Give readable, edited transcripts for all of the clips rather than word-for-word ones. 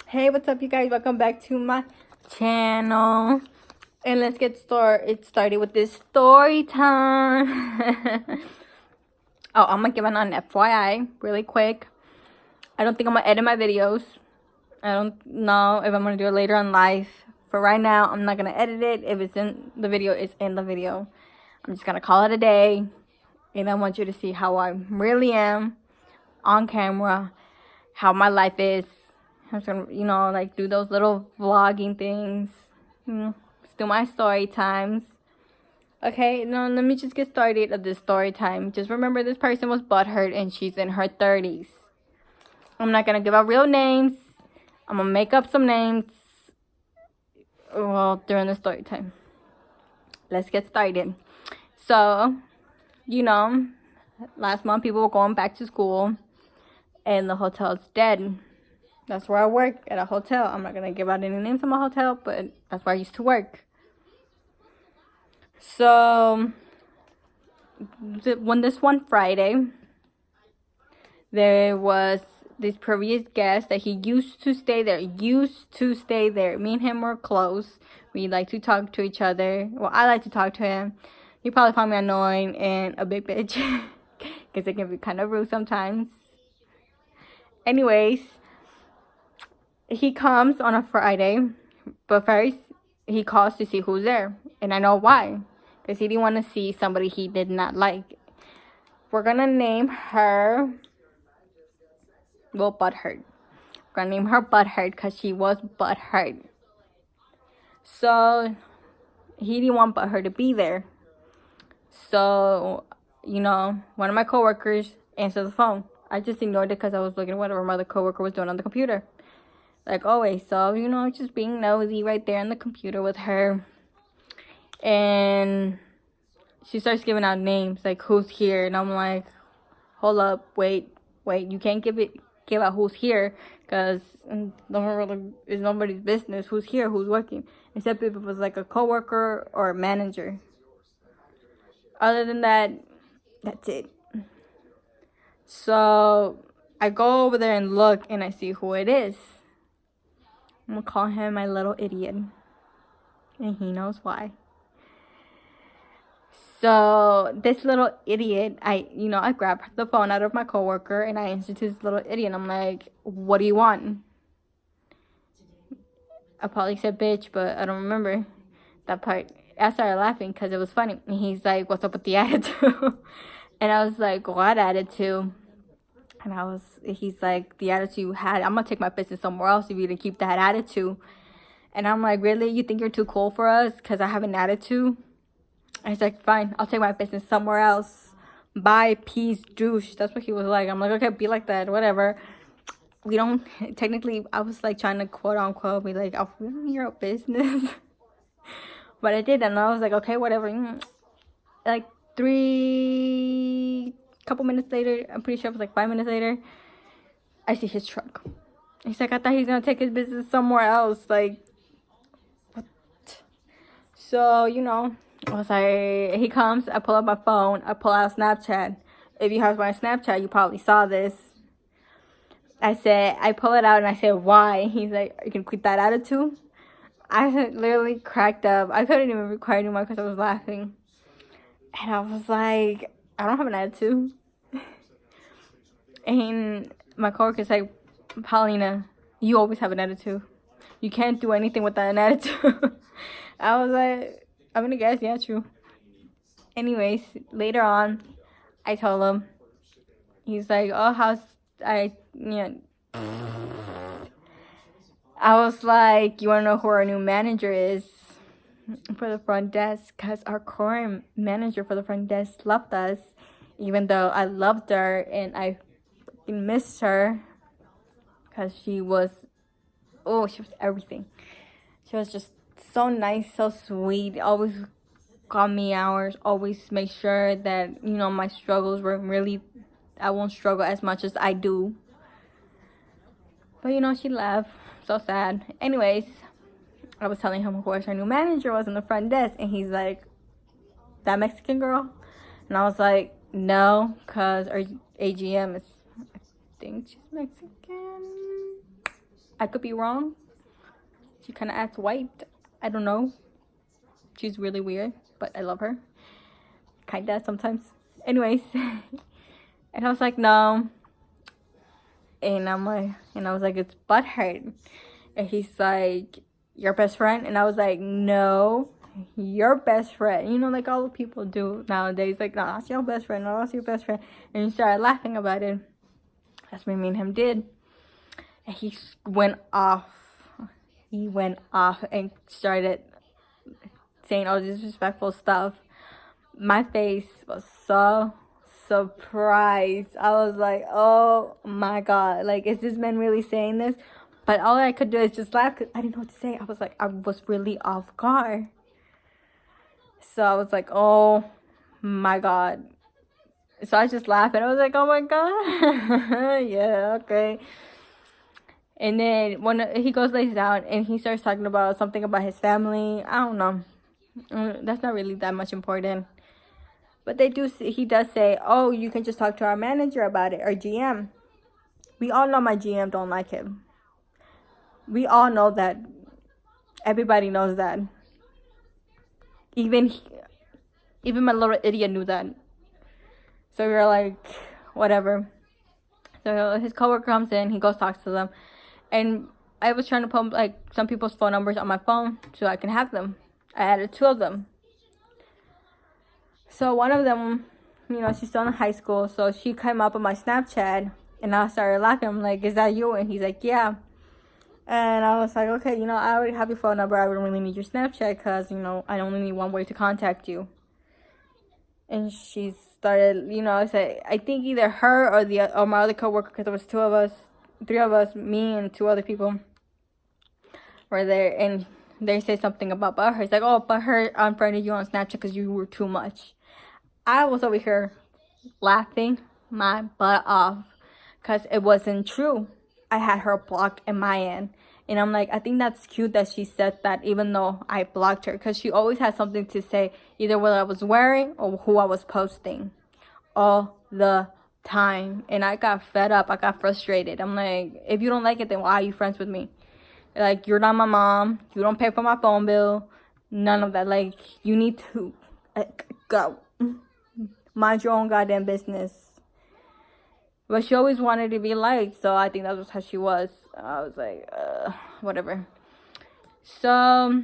Hey, what's up, you guys? Welcome back to my channel. And let's get started with this story time. Oh, I'm gonna give an FYI really quick. I don't think I'm gonna edit my videos. I don't know if I'm gonna do it later on live. For right now, I'm not gonna edit it. If it's in the video, it's in the video. I'm just gonna call it a day. And I want you to see how I really am on camera, how my life is. I'm just gonna, like do those little vlogging things. Just do my story times. Okay, no, let me just get started of this story time. Just remember, this person was butthurt and she's in her 30s. I'm not gonna give out real names. I'm gonna make up some names, well, during the story time. Let's get started. So, last month people were going back to school and the hotel's dead. That's where I work, at a hotel. I'm not gonna give out any names of my hotel, but that's where I used to work. So, when this one Friday, there was this previous guest that he used to stay there. Me and him were close. We like to talk to each other. Well, I like to talk to him. He probably found me annoying and a big bitch, because it can be kind of rude sometimes. Anyways, he comes on a Friday, but first he calls to see who's there. And I know why. Because he didn't want to see somebody he did not like. We're going to name her, well, Butthurt. We're going to name her Butthurt because she was butthurt. So, he didn't want Butthurt to be there. So, one of my coworkers answered the phone. I just ignored it because I was looking at what my other coworker was doing on the computer. Like always. So, just being nosy right there on the computer with her. And she starts giving out names, like who's here. And I'm like, hold up, wait, you can't give out who's here, because it's nobody's business who's here, who's working, except if it was like a coworker or a manager. Other than that, that's it. So I go over there and look, and I see who it is. I'm gonna call him my little idiot, and he knows why. So this little idiot, I grabbed the phone out of my coworker and I answered to this little idiot. I'm like, what do you want? I probably said bitch, but I don't remember that part. I started laughing because it was funny. And he's like, what's up with the attitude? And I was like, what attitude? And he's like, the attitude you had, I'm gonna take my business somewhere else if you didn't keep that attitude. And I'm like, really? You think you're too cool for us because I have an attitude? I was like, fine, I'll take my business somewhere else. Bye, peace, douche. That's what he was like. I'm like, okay, be like that, whatever. We don't, technically, I was like trying to quote unquote be like, oh, we don't need your business. But I did, and I was like, okay, whatever. Like couple minutes later, I'm pretty sure it was like 5 minutes later, I see his truck. He's like, I thought he's gonna take his business somewhere else. Like, what? So, I was like, he comes, I pull up my phone, I pull out Snapchat. If you have my Snapchat, you probably saw this. I pull it out and I said, why? He's like, are you gonna quit that attitude? I literally cracked up. I couldn't even record anymore because I was laughing. And I was like, I don't have an attitude. And my coworker's like, Paulina, you always have an attitude. You can't do anything without an attitude. I was like, I'm gonna guess, yeah, true. Anyways, later on, I told him. He's like, oh, I was like, you wanna know who our new manager is for the front desk? Because our current manager for the front desk left us, even though I loved her and I missed her, because she was everything. She was just so nice, so sweet, always got me hours, always make sure that my struggles were really, I won't struggle as much as I do. But she left. So sad. Anyways, I was telling him, of course, our new manager was in the front desk, and he's like, that Mexican girl? And I was like, no, because our AGM is, I think she's Mexican. I could be wrong. She kind of acts white. I don't know. She's really weird, but I love her. Kinda sometimes. Anyways, and I was like, no. And I was like, it's Buttheart. And he's like, your best friend? And I was like, no, your best friend. You know, like all the people do nowadays. Like, no, that's your best friend. No, that's your best friend. And he started laughing about it. That's what me and him did. And he went off. He went off and started saying all disrespectful stuff. My face was so surprised. I was like, oh my god, like, is this man really saying this? But all I could do is just laugh because I didn't know what to say. I was like, I was really off guard. So I was like, oh my god. So I just laughed and I was like, oh my god. Yeah, okay. And then when he goes lays down and he starts talking about something about his family, I don't know. That's not really that much important. But he does say, oh, you can just talk to our manager about it, or GM. We all know my GM don't like him. We all know that. Everybody knows that. Even my little idiot knew that. So we were like, whatever. So his coworker comes in, he goes talks to them. And I was trying to put like some people's phone numbers on my phone so I can have them. I added 2 of them. So one of them, you know, she's still in high school, so she came up on my Snapchat, and I started laughing. I'm like, is that you? And he's like, yeah. And I was like, okay, you know, I already have your phone number. I wouldn't really need your Snapchat because, you know, I only need one way to contact you. And she started, you know, I said, I think either her or my other coworker, because there was 3 of us, me and 2 other people were there, and they say something about Butthurt. It's like, oh, Butthurt unfriended you on Snapchat because you were too much. I was over here laughing my butt off because it wasn't true. I had her blocked in my end. And I'm like, I think that's cute that she said that even though I blocked her. Because she always had something to say, either what I was wearing or who I was posting. All the time. And I got fed up. I got frustrated. I'm like, if you don't like it, then why are you friends with me? Like, you're not my mom. You don't pay for my phone bill. None of that. Like, you need to go. Mind your own goddamn business. But she always wanted to be liked, so I think that was how she was. I was like, whatever. So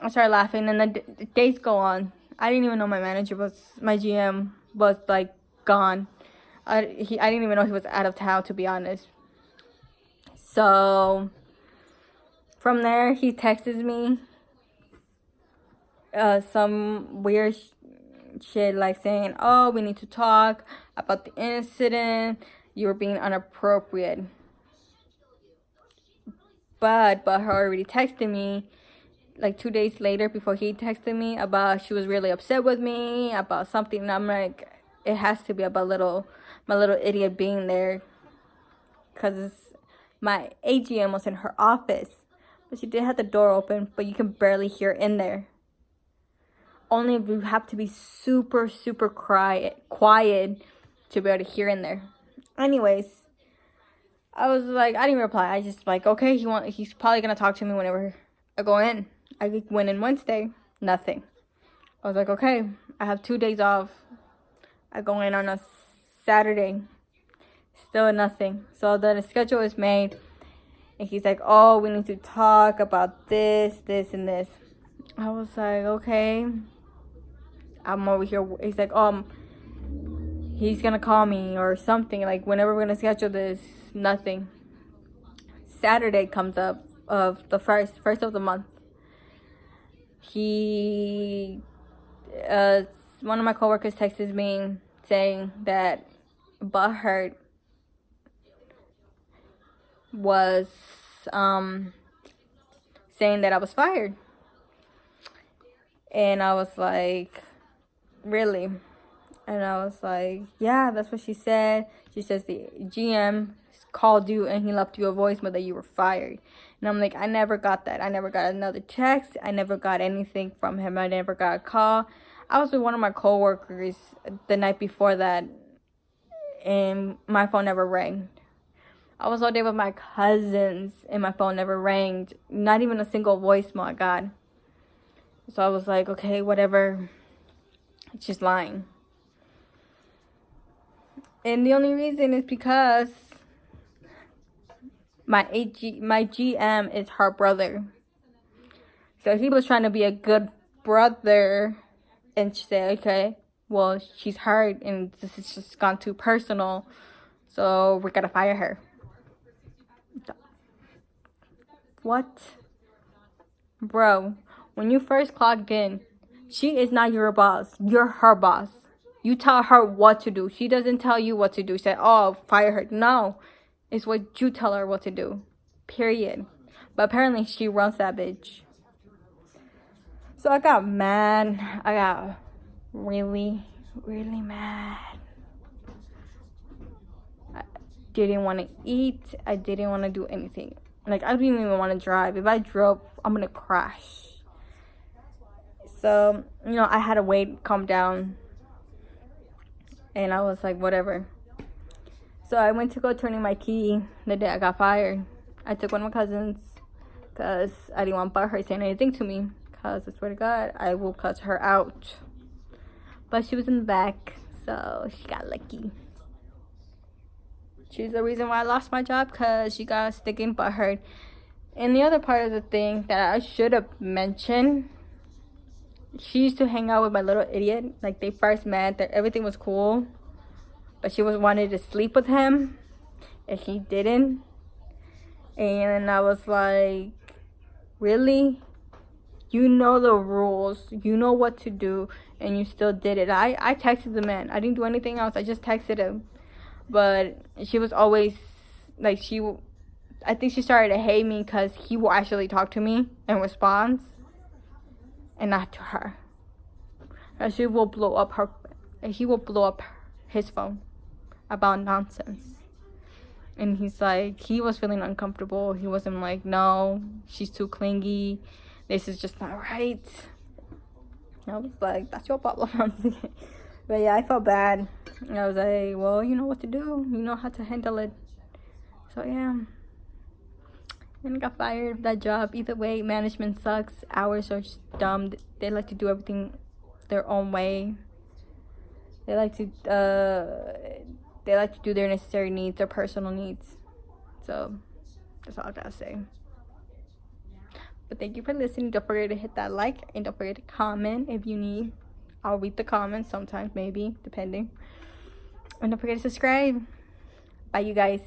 I started laughing, and the days go on. I didn't even know my GM was like gone. I didn't even know he was out of town, to be honest. So from there, he texts me some weird shit, like saying, oh, we need to talk about the incident. You were being inappropriate. But her already texted me like 2 days later before he texted me about she was really upset with me about something. And I'm like, it has to be about my little idiot being there, because my AGM was in her office, but she did have the door open, but you can barely hear in there. Only if you have to be super quiet to be able to hear in there. Anyways, I was like, I didn't reply. I just like, okay, he's probably gonna talk to me whenever I go in. I went in Wednesday, nothing. I was like, okay, I have 2 days off. I go in on a Saturday, still nothing. So the schedule is made, and he's like, oh, we need to talk about this, and this. I was like, okay. I'm over here. He's like, he's gonna call me or something. Like, whenever we're gonna schedule this, nothing. Saturday comes up of the first of the month. One of my coworkers texts me saying that Butthurt was saying that I was fired. And I was like, really? And I was like, yeah, that's what she said. She says the GM called you and he left you a voicemail that you were fired. And I'm like, I never got that. I never got another text. I never got anything from him. I never got a call. I was with one of my coworkers the night before that, and my phone never rang. I was all day with my cousins and my phone never rang. Not even a single voicemail I got. So I was like, okay, whatever. She's lying. And the only reason is because my GM is her brother. So he was trying to be a good brother and say, okay, well, she's hurt and this has just gone too personal. So we're going to fire her. What? Bro, when you first clocked in, she is not your boss. You're her boss. You tell her what to do. She doesn't tell you what to do. She said, oh, fire her. No. It's what you tell her what to do. Period. But apparently she runs that bitch. So I got mad. I got really, really mad. I didn't want to eat. I didn't want to do anything. Like, I didn't even want to drive. If I drove, I'm going to crash. So, you know, I had to wait, calm down. And I was like, whatever. So I went to go turn in my key the day I got fired. I took one of my cousins because I didn't want her saying anything to me. Because I swear to God, I will cuss her out. But she was in the back, so she got lucky. She's the reason why I lost my job, because she got sticking butthurt. And the other part of the thing that I should have mentioned, she used to hang out with my little idiot. Like, they first met, that everything was cool. But she wanted to sleep with him, and he didn't. And I was like, really? You know the rules. You know what to do, and you still did it. I texted the man. I didn't do anything else. I just texted him. But she was always, like, I think she started to hate me because he will actually talk to me and responds. And not to her. And he will blow up his phone about nonsense. And he's like, he was feeling uncomfortable. He wasn't like, no, she's too clingy. This is just not right. And I was like, that's your problem. But yeah, I felt bad. And I was like, well, you know what to do. You know how to handle it. So yeah. And I got fired of that job. Either way, management sucks. Hours are just dumb. They like to do everything their own way. They like to do their necessary needs, their personal needs. So that's all I gotta say. But thank you for listening. Don't forget to hit that like, and don't forget to comment if you need. I'll read the comments sometimes, maybe, depending. And don't forget to subscribe. Bye, you guys.